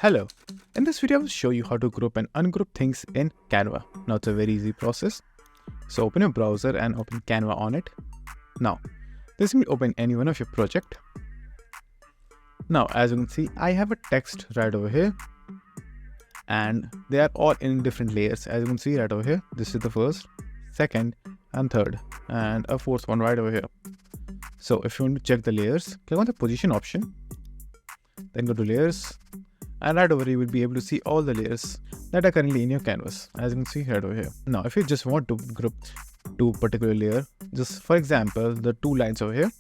Hello, in this video I will show you how to group and ungroup things in Canva. Now it's a very easy process. So open your browser and open Canva on it. Now this will open any one of your project. Now as you can see, I have a text right over here and they are all in different layers. As you can see right over here, this is the first, second and third and a fourth one right over here. So if you want to check the layers, click on the position option, then go to layers. And right over here, you will be able to see all the layers that are currently in your canvas, as you can see right over here. Now, if you just want to group two particular layer, just for example, the two lines over here,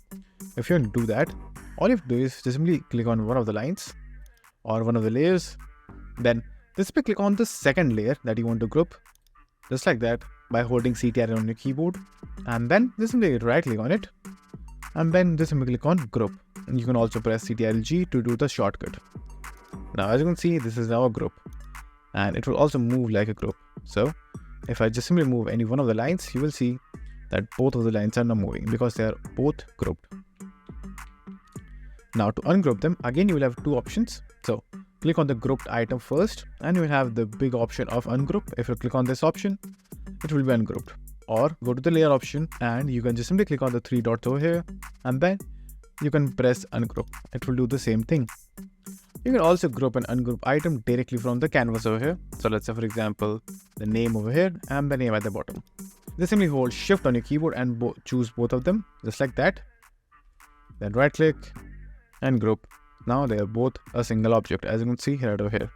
if you want to do that, all you have to do is just simply click on one of the lines or one of the layers. Then just click on the second layer that you want to group, just like that, by holding Ctrl on your keyboard. And then just simply right click on it. And then just simply click on group. And you can also press Ctrl G to do the shortcut. Now as you can see, this is now a group and it will also move like a group. So if I just simply move any one of the lines, you will see that both of the lines are now moving because they are both grouped. Now to ungroup them, again you will have two options. So click on the grouped item first and you will have the big option of ungroup. If you click on this option, it will be ungrouped. Or go to the layer option and you can just simply click on the three dots over here and then you can press ungroup. It will do the same thing. You can also group and ungroup item directly from the canvas over here. So let's say for example, the name over here and the name at the bottom. Just simply hold shift on your keyboard and choose both of them just like that. Then right click and group. Now they are both a single object, as you can see right over here.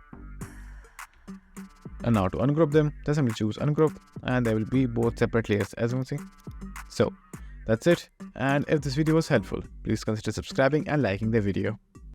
And now to ungroup them, just simply choose ungroup and there will be both separate layers, as you can see. So that's it. And if this video was helpful, please consider subscribing and liking the video.